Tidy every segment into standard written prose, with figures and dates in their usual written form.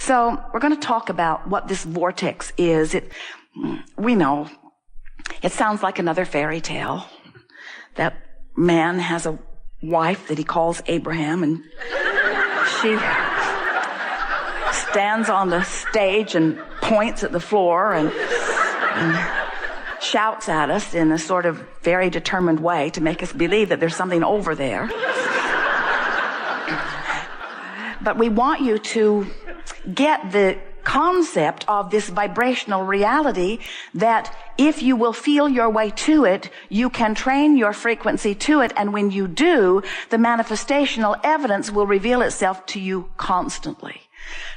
So we're going to talk about what this vortex is. We know it sounds like another fairy tale. That man has a wife that he calls Abraham, and she stands on the stage and points at the floor and shouts at us in a sort of very determined way to make us believe that there's something over there. But we want you to get the concept of this vibrational reality that if you will feel your way to it, you can train your frequency to it, and when you do, the manifestational evidence will reveal itself to you constantly.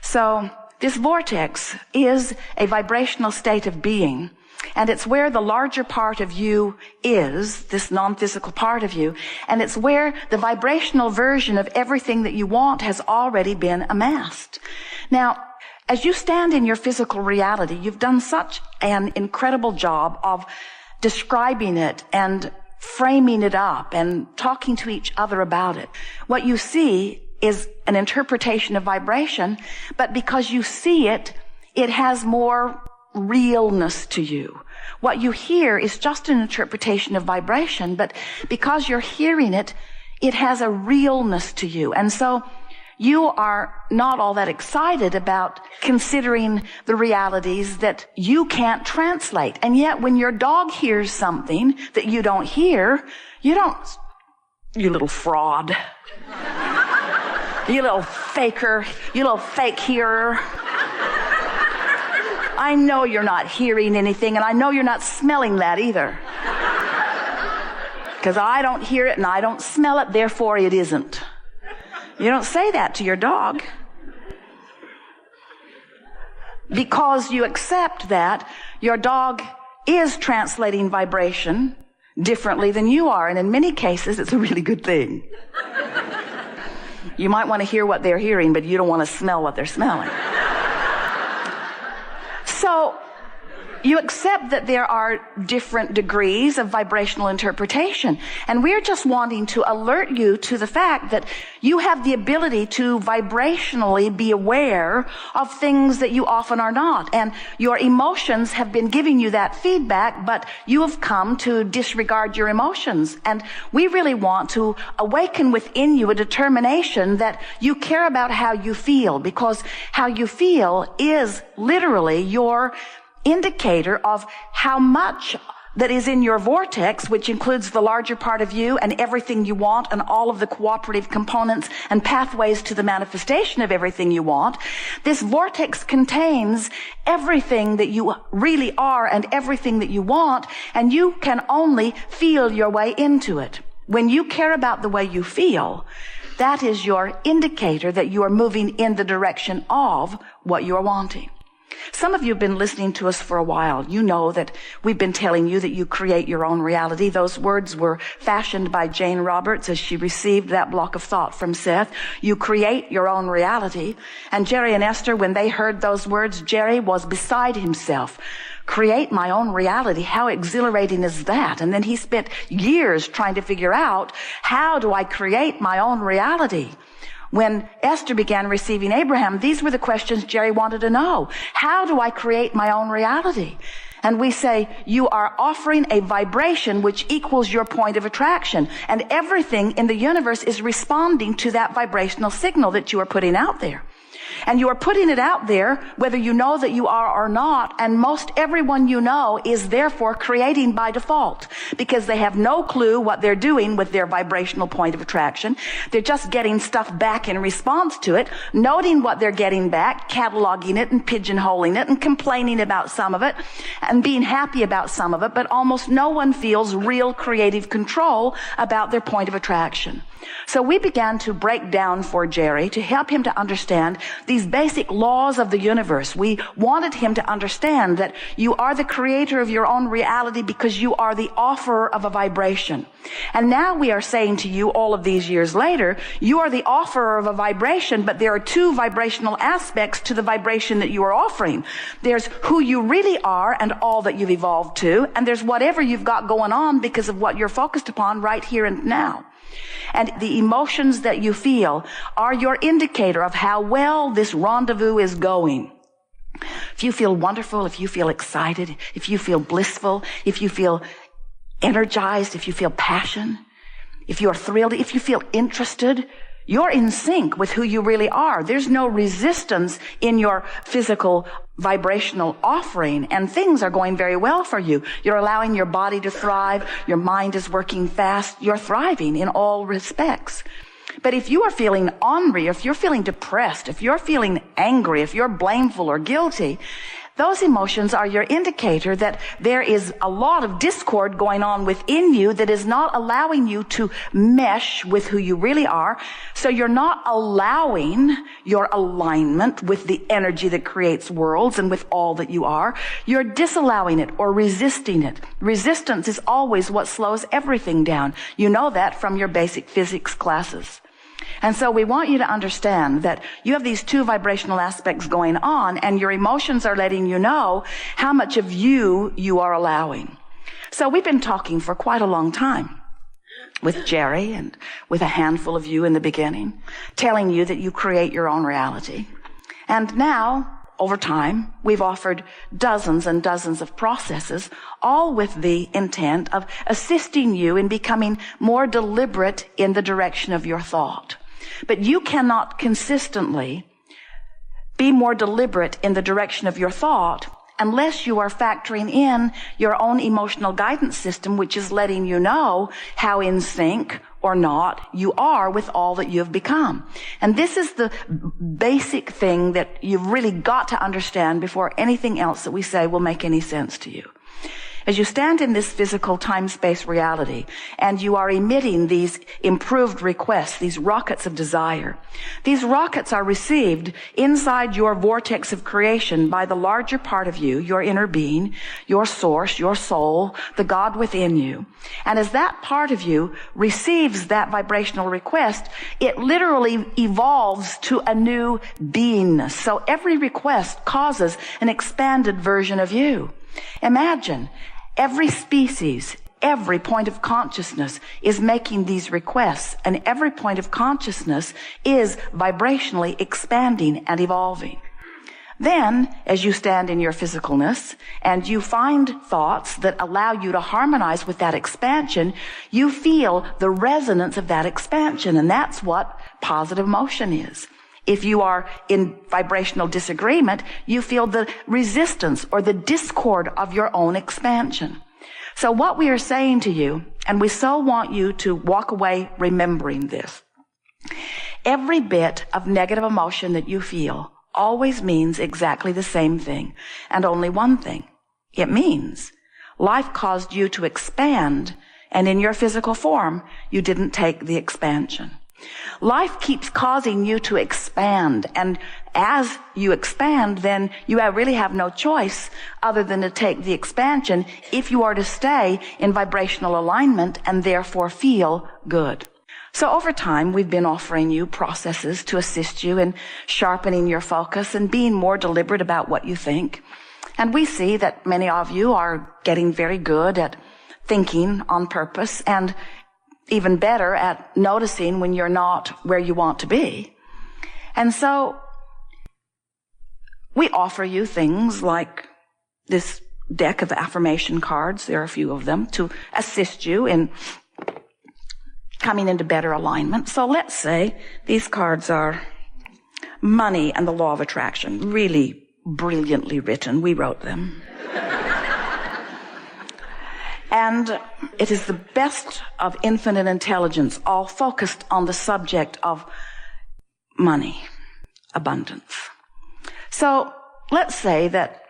So this vortex is a vibrational state of being, and it's where the larger part of you is, this non-physical part of you, and it's where the vibrational version of everything that you want has already been amassed. Now, as you stand in your physical reality, you've done such an incredible job of describing it and framing it up and talking to each other about it. What you see is an interpretation of vibration, but because you see it, it has more realness to you. What you hear is just an interpretation of vibration, but because you're hearing it, it has a realness to you. And so you are not all that excited about considering the realities that you can't translate. And yet when your dog hears something that you don't hear, you little fraud. You little faker, you little fake hearer. I know you're not hearing anything, and I know you're not smelling that either. Because I don't hear it and I don't smell it, therefore it isn't. You don't say that to your dog. Because you accept that your dog is translating vibration differently than you are, and in many cases it's a really good thing. You might want to hear what they're hearing, but you don't want to smell what they're smelling. So you accept that there are different degrees of vibrational interpretation. And we're just wanting to alert you to the fact that you have the ability to vibrationally be aware of things that you often are not. And your emotions have been giving you that feedback, but you have come to disregard your emotions. And we really want to awaken within you a determination that you care about how you feel, because how you feel is literally your indicator of how much that is in your vortex, which includes the larger part of you and everything you want and all of the cooperative components and pathways to the manifestation of everything you want. This vortex contains everything that you really are and everything that you want, and you can only feel your way into it. When you care about the way you feel, that is your indicator that you are moving in the direction of what you are wanting. Some of you have been listening to us for a while. You know that we've been telling you that you create your own reality. Those words were fashioned by Jane Roberts as she received that block of thought from Seth. You create your own reality. And Jerry and Esther, when they heard those words, Jerry was beside himself. Create my own reality. How exhilarating is that? And then he spent years trying to figure out, how do I create my own reality? When Esther began receiving Abraham, these were the questions Jerry wanted to know. How do I create my own reality? And we say, you are offering a vibration which equals your point of attraction. And everything in the universe is responding to that vibrational signal that you are putting out there. And you are putting it out there whether you know that you are or not, and most everyone you know is therefore creating by default, because they have no clue what they're doing with their vibrational point of attraction. They're just getting stuff back in response to it, noting what they're getting back, cataloging it and pigeonholing it and complaining about some of it and being happy about some of it, but almost no one feels real creative control about their point of attraction. So we began to break down for Jerry to help him to understand these basic laws of the universe. We wanted him to understand that you are the creator of your own reality because you are the offerer of a vibration. And now we are saying to you all of these years later, you are the offerer of a vibration, but there are two vibrational aspects to the vibration that you are offering. There's who you really are and all that you've evolved to, and there's whatever you've got going on because of what you're focused upon right here and now. And the emotions that you feel are your indicator of how well this rendezvous is going. If you feel wonderful, if you feel excited, if you feel blissful, if you feel energized, if you feel passion, if you're thrilled, if you feel interested, you're in sync with who you really are. There's no resistance in your physical vibrational offering, and things are going very well for you. You're allowing your body to thrive. Your mind is working fast. You're thriving in all respects. But if you are feeling ornery, if you're feeling depressed, if you're feeling angry, if you're blameful or guilty, those emotions are your indicator that there is a lot of discord going on within you that is not allowing you to mesh with who you really are. So you're not allowing your alignment with the energy that creates worlds and with all that you are. You're disallowing it or resisting it. Resistance is always what slows everything down. You know that from your basic physics classes. And so we want you to understand that you have these two vibrational aspects going on, and your emotions are letting you know how much of you are allowing. So we've been talking for quite a long time with Jerry and with a handful of you in the beginning, telling you that you create your own reality. And now, over time, we've offered dozens and dozens of processes, all with the intent of assisting you in becoming more deliberate in the direction of your thought. But you cannot consistently be more deliberate in the direction of your thought unless you are factoring in your own emotional guidance system, which is letting you know how in sync or not you are with all that you've become. And this is the basic thing that you've really got to understand before anything else that we say will make any sense to you. As you stand in this physical time-space reality and you are emitting these improved requests, these rockets of desire, these rockets are received inside your vortex of creation by the larger part of you, your inner being, your source, your soul, the God within you. And as that part of you receives that vibrational request, it literally evolves to a new beingness. So every request causes an expanded version of you. Imagine every species, every point of consciousness is making these requests, and every point of consciousness is vibrationally expanding and evolving. Then, as you stand in your physicalness and you find thoughts that allow you to harmonize with that expansion, you feel the resonance of that expansion, and that's what positive motion is. If you are in vibrational disagreement, you feel the resistance or the discord of your own expansion. So what we are saying to you, and we so want you to walk away remembering this, every bit of negative emotion that you feel always means exactly the same thing, and only one thing. It means life caused you to expand, and in your physical form, you didn't take the expansion. Life keeps causing you to expand, and as you expand, then you really have no choice other than to take the expansion if you are to stay in vibrational alignment and therefore feel good. So over time, we've been offering you processes to assist you in sharpening your focus and being more deliberate about what you think. And we see that many of you are getting very good at thinking on purpose, and even better at noticing when you're not where you want to be. And so we offer you things like this deck of affirmation cards, there are a few of them, to assist you in coming into better alignment. So let's say these cards are money and the law of attraction, really brilliantly written. We wrote them. And it is the best of infinite intelligence, all focused on the subject of money, abundance. So let's say that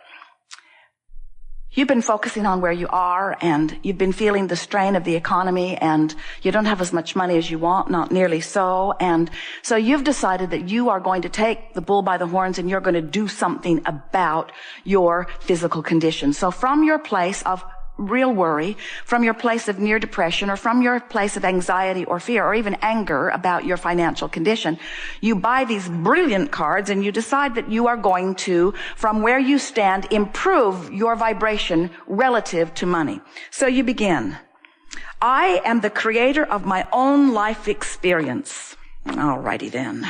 you've been focusing on where you are, and you've been feeling the strain of the economy, and you don't have as much money as you want, not nearly so. And so you've decided that you are going to take the bull by the horns and you're going to do something about your physical condition. So from your place of real worry, from your place of near depression, or from your place of anxiety or fear or even anger about your financial condition, you buy these brilliant cards and you decide that you are going to, from where you stand, improve your vibration relative to money. So you begin. I am the creator of my own life experience. Alrighty then.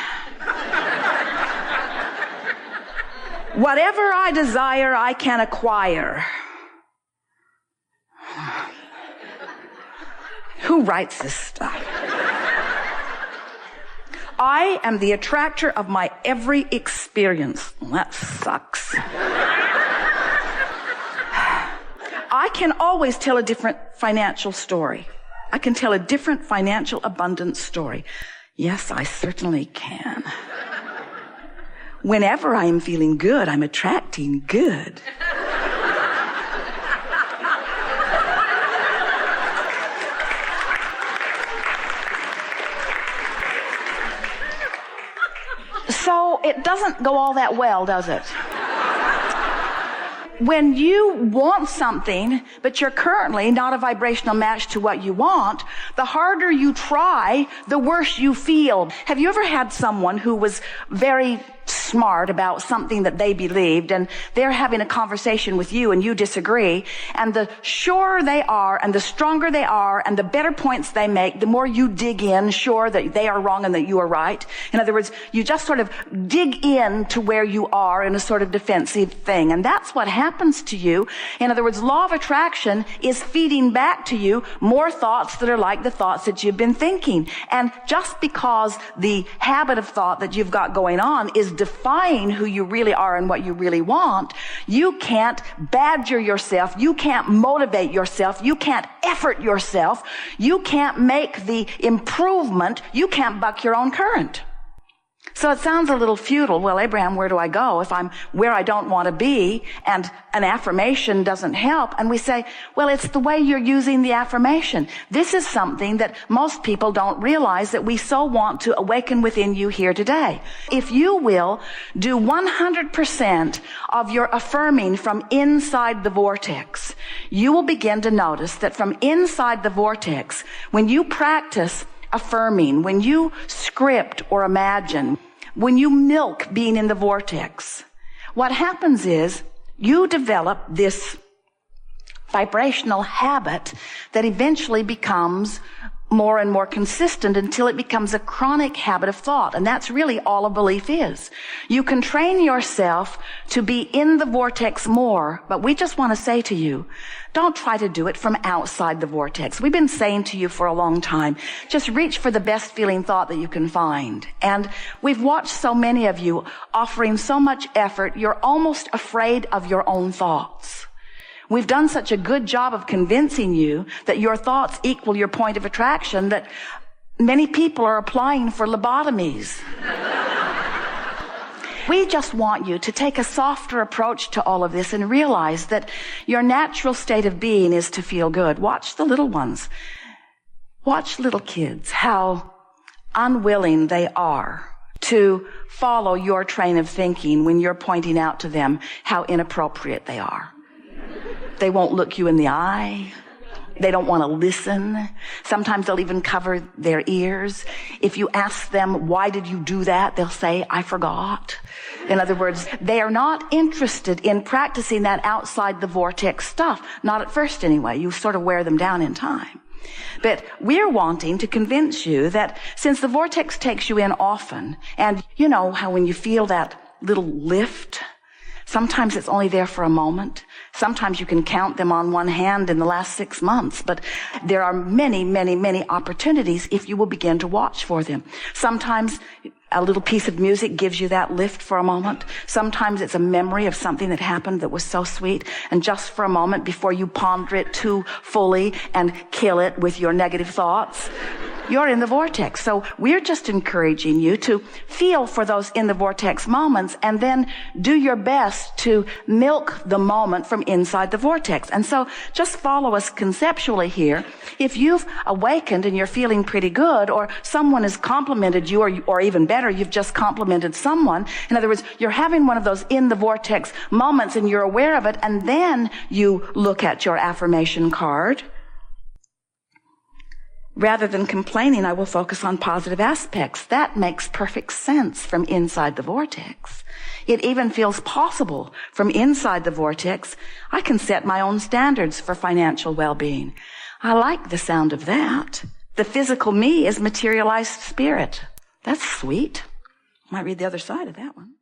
Whatever I desire, I can acquire. Who writes this stuff? I am the attractor of my every experience. Well, that sucks. I can always tell a different financial story. I can tell a different financial abundance story. Yes, I certainly can. Whenever I am feeling good, I'm attracting good. So it doesn't go all that well, does it? When you want something, but you're currently not a vibrational match to what you want, the harder you try, the worse you feel. Have you ever had someone who was very smart about something that they believed, and they're having a conversation with you and you disagree, and the surer they are and the stronger they are and the better points they make, the more you dig in, sure that they are wrong and that you are right. In other words, you just sort of dig in to where you are in a sort of defensive thing, and that's what happens to you. In other words, law of attraction is feeding back to you more thoughts that are like the thoughts that you've been thinking. And just because the habit of thought that you've got going on is define who you really are and what you really want, you can't badger yourself, you can't motivate yourself, you can't effort yourself, you can't make the improvement, you can't buck your own current. So it sounds a little futile. Well, Abraham, where do I go if I'm where I don't want to be and an affirmation doesn't help? And we say, well, it's the way you're using the affirmation. This is something that most people don't realize that we so want to awaken within you here today. If you will do 100% of your affirming from inside the vortex, you will begin to notice that from inside the vortex, when you practice affirming, when you script or imagine, when you milk being in the vortex, what happens is you develop this vibrational habit that eventually becomes more and more consistent until it becomes a chronic habit of thought. And that's really all a belief is. You can train yourself to be in the vortex more, but we just want to say to you, don't try to do it from outside the vortex. We've been saying to you for a long time, just reach for the best feeling thought that you can find. And we've watched so many of you offering so much effort, you're almost afraid of your own thoughts. We've done such a good job of convincing you that your thoughts equal your point of attraction that many people are applying for lobotomies. We just want you to take a softer approach to all of this and realize that your natural state of being is to feel good. Watch the little ones. Watch little kids, how unwilling they are to follow your train of thinking when you're pointing out to them how inappropriate they are. They won't look you in the eye. They don't want to listen. Sometimes they'll even cover their ears. If you ask them, why did you do that? They'll say, I forgot. In other words, they are not interested in practicing that outside the vortex stuff. Not at first anyway. You sort of wear them down in time. But we're wanting to convince you that since the vortex takes you in often, and you know how when you feel that little lift, sometimes it's only there for a moment. Sometimes you can count them on one hand in the last 6 months, but there are many, many, many opportunities if you will begin to watch for them. Sometimes a little piece of music gives you that lift for a moment. Sometimes it's a memory of something that happened that was so sweet, and just for a moment before you ponder it too fully and kill it with your negative thoughts, you're in the vortex. So we're just encouraging you to feel for those in the vortex moments and then do your best to milk the moment from inside the vortex. And so just follow us conceptually here. If you've awakened and you're feeling pretty good, or someone has complimented you, or even better, you've just complimented someone. In other words, you're having one of those in the vortex moments and you're aware of it, and then you look at your affirmation card. Rather than complaining, I will focus on positive aspects. That makes perfect sense from inside the vortex. It even feels possible from inside the vortex. I can set my own standards for financial well-being. I like the sound of that. The physical me is materialized spirit. That's sweet. Might read the other side of that one.